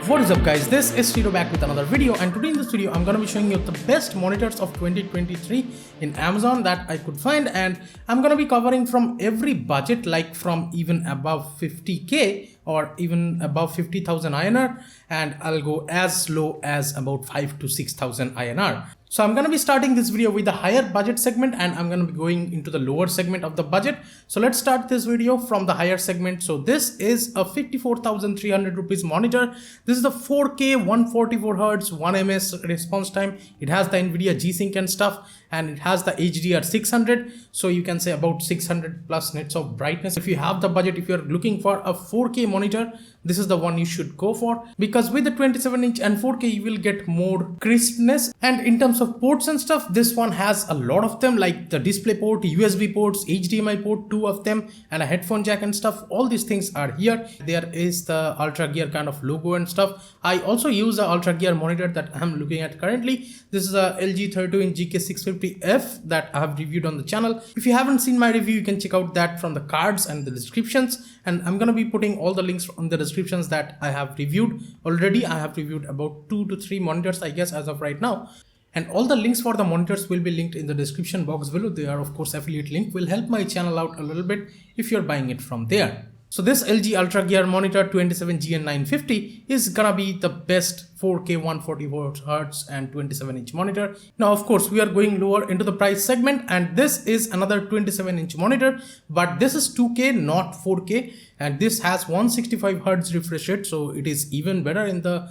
What is up guys, this is Tito back with another video, and today in this video I'm going to be showing you the best monitors of 2023 in Amazon that I could find, and I'm going to be covering from every budget, like from even above 50k or even above 50,000 INR, and I'll go as low as about 5 to 6,000 INR. So I'm going to be starting this video with the higher budget segment, and I'm going to be going into the lower segment of the budget. So let's start this video from the higher segment. So this is a 54,300 rupees monitor. This is the 4K 144 Hz 1 ms response time. It has the NVIDIA G-Sync and stuff, and it has the HDR 600. So you can say about 600 plus nits of brightness. If you have the budget, if you're looking for a 4K monitor, this is the one you should go for, because with the 27-inch and 4K you will get more crispness. And in terms of ports and stuff, this one has a lot of them, like the display port, USB ports, HDMI port, 2 of them, and a headphone jack and stuff. All these things are here. There is the Ultra Gear kind of logo and stuff. I also use the Ultra Gear monitor that I'm looking at currently. This is a LG 32-inch GK650F that I have reviewed on the channel. If you haven't seen my review, you can check out that from the cards and the descriptions, and I'm going to be putting all the links on the descriptions that I have reviewed already. I have reviewed about 2 to 3 monitors, I guess, as of right now. And all the links for the monitors will be linked in the description box below. They are, of course, affiliate link. Will help my channel out a little bit if you're buying it from there. So this LG Ultra Gear monitor 27GN950 is gonna be the best 4K 144 Hz and 27-inch monitor. Now, of course, we are going lower into the price segment, and this is another 27-inch monitor, but this is 2K, not 4K, and this has 165 Hz refresh rate, so it is even better in the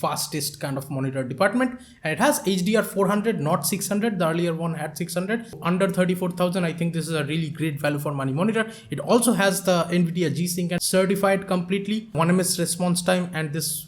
fastest kind of monitor department. And it has HDR 400, not 600. The earlier one had 600. Under 34,000, I think this is a really great value for money monitor. It also has the NVIDIA G-Sync and certified completely, 1 ms response time, and this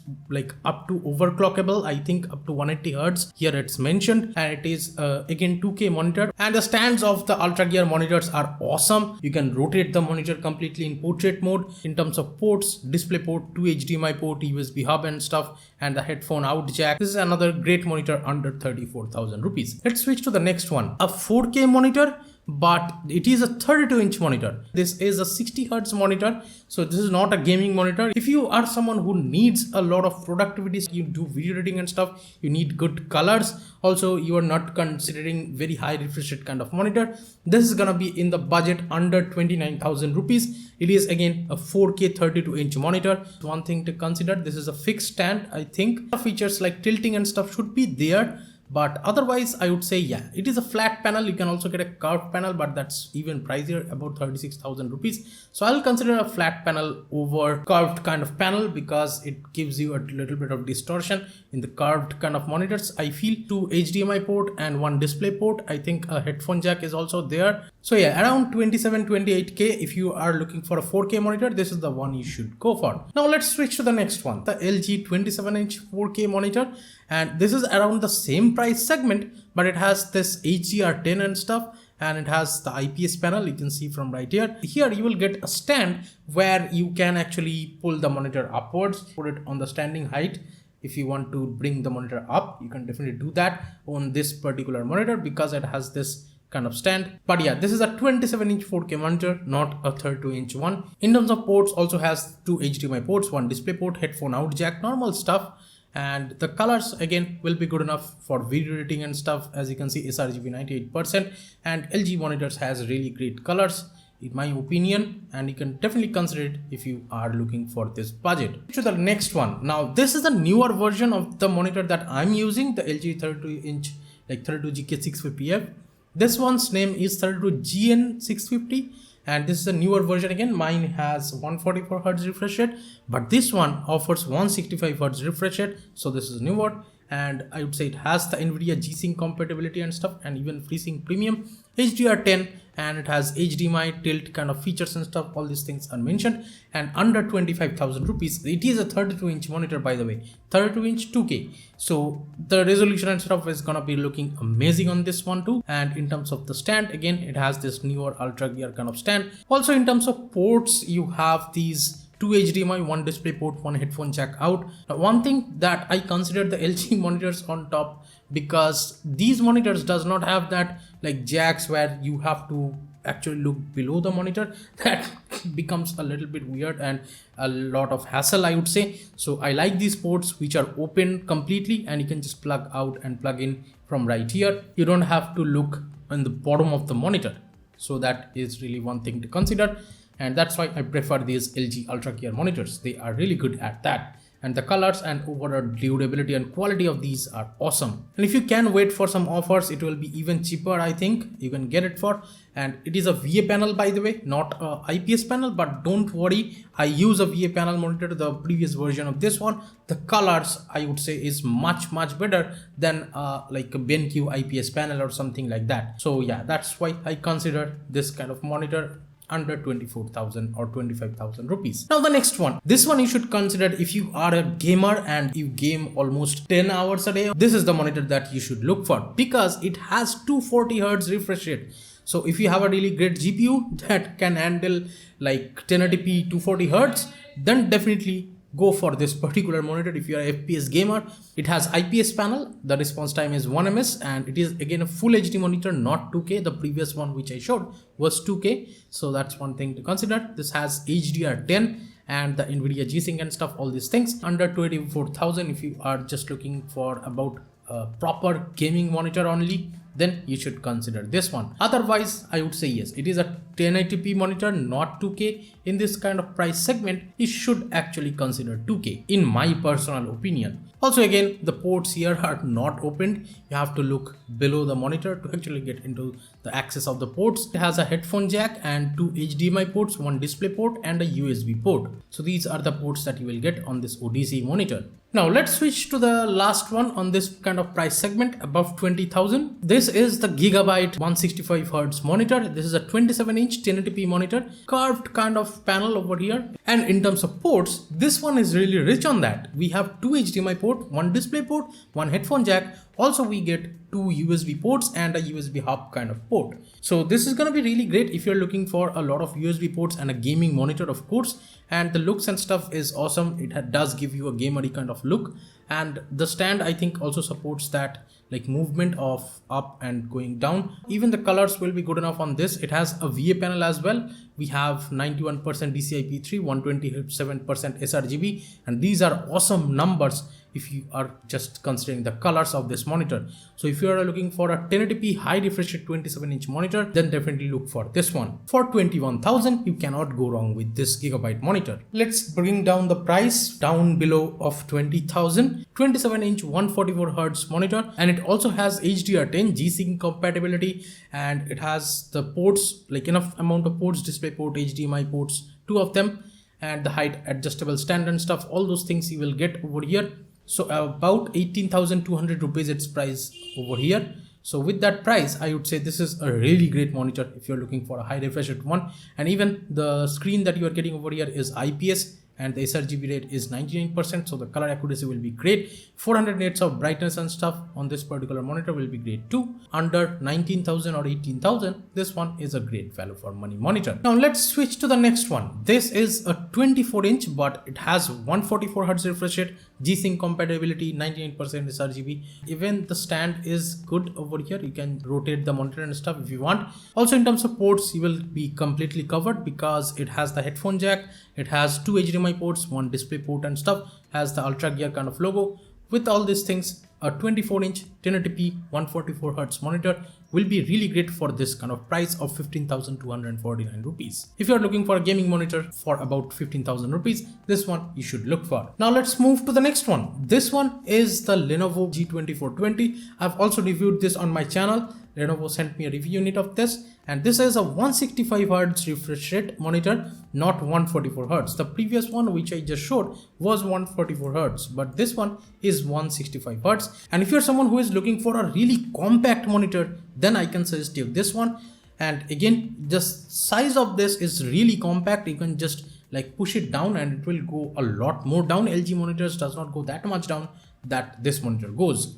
up to overclockable, I think up to 180 Hz. Here it's mentioned, and it is again 2K monitor. And the stands of the Ultra Gear monitors are awesome. You can rotate the monitor completely in portrait mode. In terms of ports, display port, 2 HDMI port, USB hub and stuff, and the headphone out jack. This is another great monitor under 34,000 rupees. Let's switch to the next one, a 4K monitor, but it is a 32-inch monitor. This is a 60 Hz monitor, so this is not a gaming monitor. If you are someone who needs a lot of productivity, you do video editing and stuff, you need good colors, also you are not considering very high refresh rate kind of monitor, this is gonna be in the budget under 29,000 rupees. It is again a 4K 32-inch monitor. One thing to consider, this is a fixed stand. I think features like tilting and stuff should be there, but otherwise I would say yeah, it is a flat panel. You can also get a curved panel, but that's even pricier, about 36,000 rupees. So I'll consider a flat panel over curved kind of panel, because it gives you a little bit of distortion in the curved kind of monitors. I feel 2 HDMI port and 1 display port. I think a headphone jack is also there. So yeah, around 27-28k, if you are looking for a 4K monitor, this is the one you should go for. Now let's switch to the next one, the LG 27-inch 4K monitor, and this is around the same price segment, but it has this HDR 10 and stuff, and it has the IPS panel. You can see from right here. Here you will get a stand where you can actually pull the monitor upwards, put it on the standing height. If you want to bring the monitor up, you can definitely do that on this particular monitor, because it has this kind of stand. But yeah, this is a 27-inch 4K monitor, not a 32-inch one. In terms of ports, also has 2 HDMI ports, 1 display port, headphone out jack, normal stuff. And the colors again will be good enough for video editing and stuff. As you can see, sRGB 98%, and LG monitors has really great colors in my opinion, and you can definitely consider it if you are looking for this budget. To the next one. Now this is a newer version of the monitor that I'm using, the LG 32-inch 32GK650F. This one's name is 32GN650, and this is a newer version. Again, mine has 144 Hz refresh rate, but this one offers 165 Hz refresh rate, so this is newer. And I would say it has the NVIDIA G-Sync compatibility and stuff, and even FreeSync Premium, HDR 10, and it has HDMI tilt kind of features and stuff. All these things are mentioned, and under 25,000 rupees. It is a 32-inch monitor, by the way, 32-inch 2K. So the resolution and stuff is gonna be looking amazing on this one too. And in terms of the stand, again, it has this newer Ultra Gear kind of stand. Also in terms of ports, you have these 2 HDMI, 1 display port, 1 headphone jack out. Now, one thing that I consider the LG monitors on top, because these monitors does not have that jacks where you have to actually look below the monitor, that becomes a little bit weird and a lot of hassle, I would say. So I like these ports which are open completely and you can just plug out and plug in from right here. You don't have to look on the bottom of the monitor. So that is really one thing to consider, and that's why I prefer these LG Ultra Gear monitors. They are really good at that, and the colors and overall durability and quality of these are awesome. And if you can wait for some offers, it will be even cheaper. I think you can get it for, and it is a VA panel, by the way, not a IPS panel, but don't worry, I use a VA panel monitor, the previous version of this one. The colors, I would say, is much better than like a BenQ IPS panel or something like that. So yeah, that's why I consider this kind of monitor under 24,000 or 25,000 rupees. Now the next one, this one you should consider if you are a gamer and you game almost 10 hours a day. This is the monitor that you should look for because it has 240 Hz refresh rate. So if you have a really great GPU that can handle like 1080p 240 Hz, then definitely go for this particular monitor. If you are an FPS gamer, it has IPS panel, the response time is 1 ms, and it is again a full HD monitor, not 2K. The previous one which I showed was 2K, so that's one thing to consider. This has HDR10 and the NVIDIA G-Sync and stuff, all these things. Under 24,000, if you are just looking for about a proper gaming monitor only, then you should consider this one. Otherwise, I would say yes, it is a 1080p monitor, not 2K. In this kind of price segment, you should actually consider 2K, in my personal opinion. Also, again, the ports here are not opened. You have to look below the monitor to actually get into the access of the ports. It has a headphone jack and 2 HDMI ports, 1 display port and a USB port. So these are the ports that you will get on this ODC monitor. Now let's switch to the last one on this kind of price segment above 20,000. This is the Gigabyte 165 Hz monitor. This is a 27-inch 1080p monitor, curved kind of panel over here. And in terms of ports, this one is really rich on that. We have 2 HDMI port, 1 display port, 1 headphone jack. Also, we get 2 USB ports and a USB hub kind of port. So this is going to be really great if you're looking for a lot of USB ports and a gaming monitor, of course. And the looks and stuff is awesome. It does give you a gamery kind of look. And the stand, I think, also supports that like movement of up and going down. Even the colors will be good enough on this. It has a VA panel as well. We have 91% DCI-P3, 127% sRGB, and these are awesome numbers if you are just considering the colors of this monitor. So if you are looking for a 1080p high refresh rate 27-inch monitor, then definitely look for this one. For 21,000, you cannot go wrong with this Gigabyte monitor. Let's bring down the price down below of 20,000. 27-inch 144 Hz monitor, and it also has HDR10 G-Sync compatibility, and it has the ports, like enough amount of ports, display port, HDMI ports, 2 of them, and the height adjustable stand and stuff. All those things you will get over here. So about 18,200 rupees its price over here. So with that price, I would say this is a really great monitor if you're looking for a high refresh rate one. And even the screen that you are getting over here is IPS, and the sRGB rate is 99%, so the color accuracy will be great. 400 nits of brightness and stuff on this particular monitor will be great too. Under 19,000 or 18,000, this one is a great value for money monitor. Now let's switch to the next one. This is a 24-inch, but it has 144 Hz refresh rate, G-Sync compatibility, 99% sRGB. Even the stand is good over here. You can rotate the monitor and stuff if you want. Also, in terms of ports, you will be completely covered because it has the headphone jack, it has 2 HDMI ports, 1 display port and stuff, has the Ultra Gear kind of logo. With all these things, a 24-inch 1080p 144 Hz monitor will be really great for this kind of price of 15,249 rupees. If you are looking for a gaming monitor for about 15,000 rupees, this one you should look for. Now let's move to the next one. This one is the Lenovo G2420. I've also reviewed this on my channel. Lenovo sent me a review unit of this, and this is a 165 Hz refresh rate monitor, not 144 Hz. The previous one which I just showed was 144 Hz, but this one is 165 Hz. And if you're someone who is looking for a really compact monitor, then I can suggest you this one. And again, the size of this is really compact. You can just like push it down and it will go a lot more down. LG monitors does not go that much down that this monitor goes.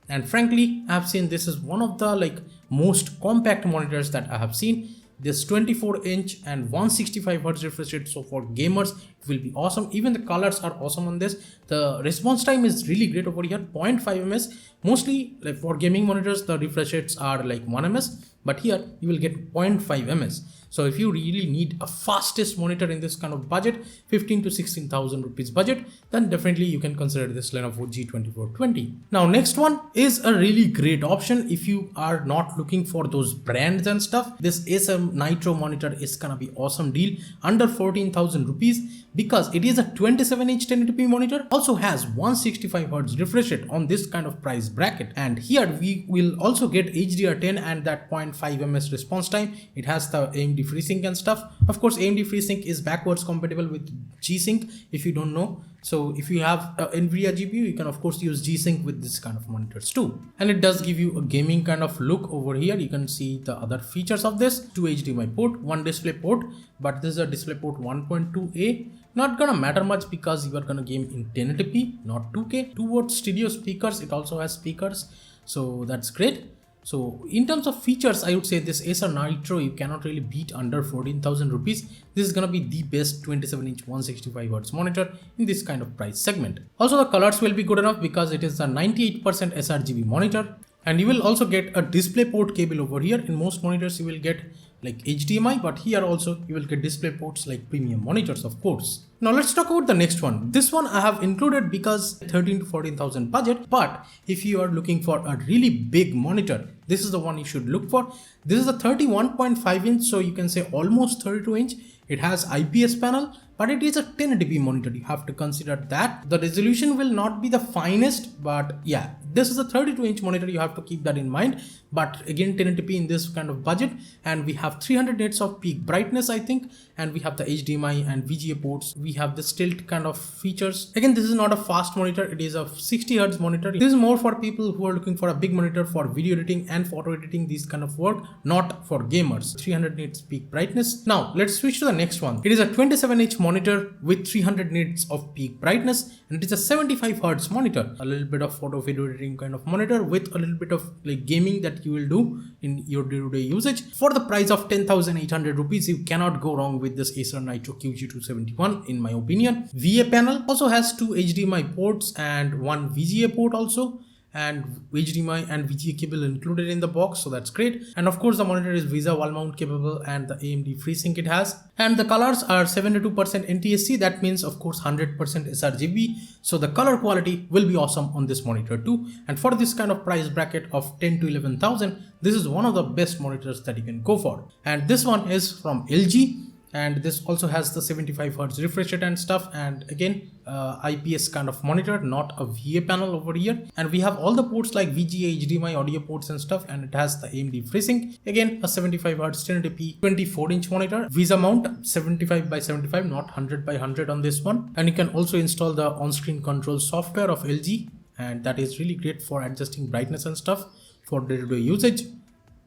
And frankly, I have seen this is one of the like most compact monitors that I have seen. This 24-inch and 165 Hz refresh rate. So for gamers, it will be awesome. Even the colors are awesome on this. The response time is really great over here, 0.5 ms. Mostly like for gaming monitors, the refresh rates are like 1 ms. but here you will get 0.5 ms. So if you really need a fastest monitor in this kind of budget, 15 to 16,000 rupees budget, then definitely you can consider this Lenovo G2420. Now next one is a really great option if you are not looking for those brands and stuff. This Acer Nitro monitor is gonna be awesome deal under 14,000 rupees because it is a 27-inch 1080p monitor, also has 165Hz refresh rate on this kind of price bracket, and here we will also get HDR10 and that 0.5 ms response time. It has the AMD FreeSync and stuff. Of course, AMD FreeSync is backwards compatible with G-Sync if you don't know. So if you have NVIDIA GPU, you can of course use G-Sync with this kind of monitors too. And it does give you a gaming kind of look over here. You can see the other features of this: 2 HDMI port, 1 display port, but this is a display port 1.2A. Not gonna matter much because you are gonna game in 1080p, not 2K. 2-watt stereo speakers, it also has speakers, so that's great. So in terms of features, I would say this Acer Nitro you cannot really beat under 14,000 rupees. This is gonna be the best 27-inch 165Hz monitor in this kind of price segment. Also the colors will be good enough because it is a 98% sRGB monitor, and you will also get a display port cable over here. In most monitors you will get like HDMI, but here also you will get display ports like premium monitors of course. Now let's talk about the next one. This one I have included because 13 to 14,000 budget, but if you are looking for a really big monitor, this is the one you should look for. This is a 31.5 inch, so you can say almost 32 inch. It has IPS panel, but it is a 1080p monitor. You have to consider that. The resolution will not be the finest, but yeah, this is a 32-inch monitor. You have to keep that in mind. But again, 1080p in this kind of budget, and we have 300 nits of peak brightness, I think, and we have the HDMI and VGA ports. We have the tilt kind of features. Again, this is not a fast monitor. It is a 60 Hz monitor. This is more for people who are looking for a big monitor for video editing and photo editing, these kind of work, not for gamers. 300 nits peak brightness. Now let's switch to the next one. It is a 27-inch monitor with 300 nits of peak brightness, and it is a 75 Hz monitor. A little bit of photo video editing kind of monitor with a little bit of like gaming that you will do in your day-to-day usage. For the price of 10,800 rupees, you cannot go wrong with this Acer Nitro QG271 in my opinion. VA panel also has 2 HDMI ports and 1 VGA port also, and HDMI and VGA cable included in the box, so that's great. And of course the monitor is VESA wall mount capable and the AMD FreeSync it has, and the colors are 72% NTSC. That means of course 100% sRGB, so the color quality will be awesome on this monitor too. And for this kind of price bracket of 10 to 11,000, this is one of the best monitors that you can go for. And this one is from LG, and this also has the 75 Hz refresh rate and stuff, and again IPS kind of monitor, not a VA panel over here. And we have all the ports like VGA, HDMI, audio ports and stuff, and it has the AMD FreeSync. Again, a 75 Hz 1080p 24-inch monitor, VESA mount 75 by 75, not 100 by 100 on this one. And you can also install the on-screen control software of LG, and that is really great for adjusting brightness and stuff for day-to-day usage.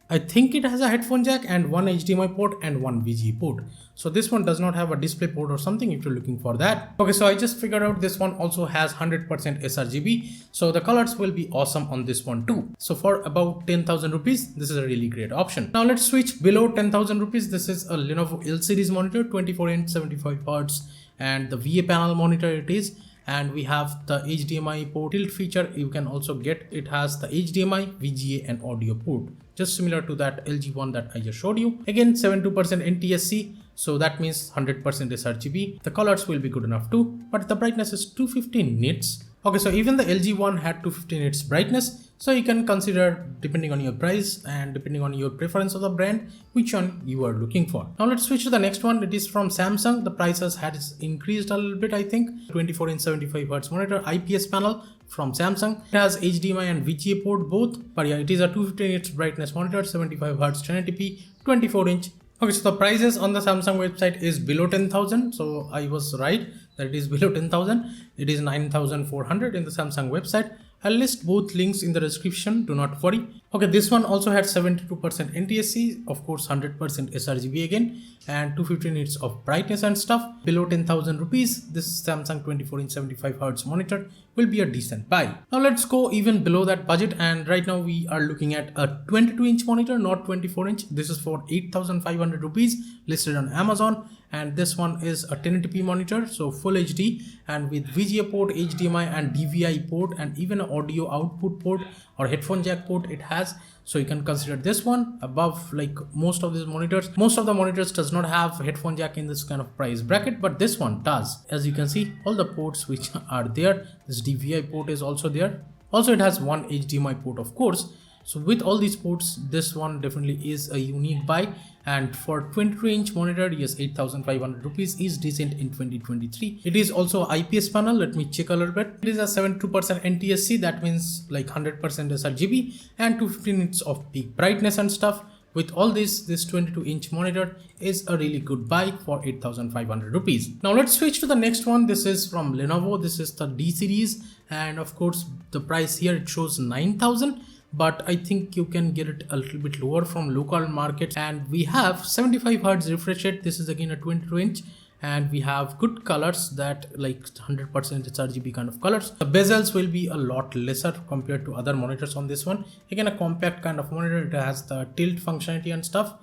I think it has a headphone jack and 1 HDMI port and 1 VGA port. So this one does not have a display port or something if you're looking for that. Okay, so I just figured out this one also has 100% sRGB. So the colors will be awesome on this one too. So for about 10,000 rupees, this is a really great option. Now let's switch below 10,000 rupees. This is a Lenovo L series monitor, 24-inch 75 Hz, and the VA panel monitor it is. And we have the HDMI port tilt feature. You can also get, it has the HDMI, VGA and audio port, just similar to that LG one that I just showed you. Again, 72% NTSC, so that means 100% sRGB. The colors will be good enough too, but the brightness is 250 nits. Okay, so even the LG one had 250 nits brightness, so you can consider, depending on your price and depending on your preference of the brand, which one you are looking for. Now let's switch to the next one. It is from Samsung. The prices has increased a little bit, I think. 24-inch 75 Hz monitor, IPS panel from Samsung. It has HDMI and VGA port both, but yeah, it is a 250 nits brightness monitor, 75 Hz 1080p, 24-inch. Okay, so the prices on the Samsung website is below 10,000. So I was right that it is below 10,000. It is 9,400 in the Samsung website. I'll list both links in the description, do not worry. Okay, this one also had 72% NTSC, of course 100% sRGB again, and 250 nits of brightness and stuff. Below 10,000 rupees, this Samsung 24-inch 75 Hz monitor will be a decent buy. Now let's go even below that budget, and right now we are looking at a 22-inch monitor, not 24-inch. This is for 8,500 rupees, listed on Amazon, and this one is a 1080p monitor, so full HD and with VGA port, HDMI and DVI port, and even an audio output port or headphone jack port it has. So you can consider this one above like most of these monitors. Most of the monitors does not have headphone jack in this kind of price bracket, but this one does. As you can see, all the ports which are there, this DVI port is also there. Also it has one HDMI port, of course. So with all these ports, this one definitely is a unique buy. And for 22-inch monitor, yes, 8,500 rupees is decent in 2023. It is also IPS panel. Let me check a little bit. It is a 72% NTSC. That means like 100% sRGB and 215 nits of peak brightness and stuff. With all this 22-inch monitor is a really good buy for 8,500 rupees. Now let's switch to the next one. This is from Lenovo. This is the D series. And of course, the price here, it shows 9,000. But I think you can get it a little bit lower from local markets. And we have 75 Hz refresh rate. This is again a 22-inch, and we have good colors that like 100% sRGB kind of colors. The bezels will be a lot lesser compared to other monitors on this one. Again, a compact kind of monitor. It has the tilt functionality and stuff,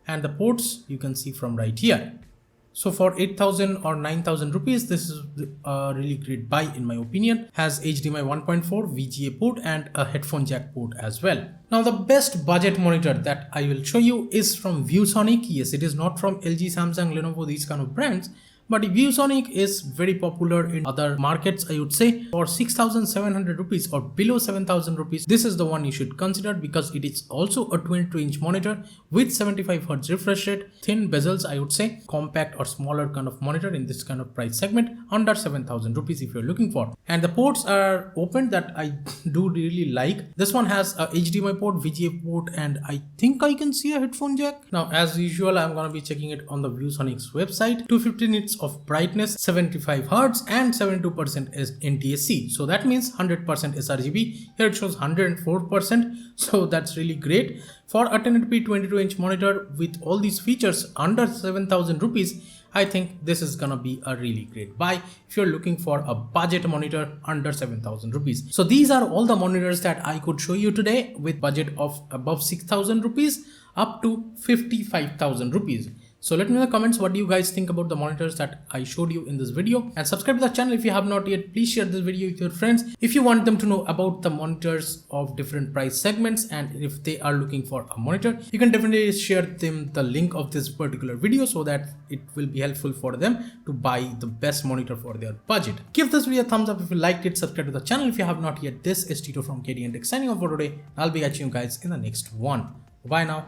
and the ports you can see from right here. So for 8,000 or 9,000 rupees, this is a really great buy in my opinion. Has HDMI 1.4, VGA port and a headphone jack port as well. Now the best budget monitor that I will show you is from ViewSonic. Yes, it is not from LG, Samsung, Lenovo, these kind of brands. But ViewSonic is very popular in other markets, I would say. For 6,700 rupees or below 7,000 rupees, this is the one you should consider because it is also a 22-inch monitor with 75 Hz refresh rate, thin bezels, I would say, compact or smaller kind of monitor in this kind of price segment, under 7,000 rupees if you're looking for. And the ports are open that I do really like. This one has a HDMI port, VGA port, and I think I can see a headphone jack. Now, as usual, I'm going to be checking it on the ViewSonic's website. 250 nits of brightness, 75 Hz and 72% is NTSC. So that means 100% sRGB. Here it shows 104%. So that's really great. For a 1080p 22-inch monitor with all these features under 7,000 rupees, I think this is gonna be a really great buy if you're looking for a budget monitor under 7,000 rupees. So these are all the monitors that I could show you today with budget of above 6,000 rupees up to 55,000 rupees. So let me know in the comments what do you guys think about the monitors that I showed you in this video, and subscribe to the channel if you have not yet. Please share this video with your friends if you want them to know about the monitors of different price segments, and if they are looking for a monitor, you can definitely share them the link of this particular video so that it will be helpful for them to buy the best monitor for their budget. Give this video a thumbs up if you liked it, subscribe to the channel if you have not yet. This is Tito from KDN Tech signing off for today. I'll be catching you guys in the next one. Bye now.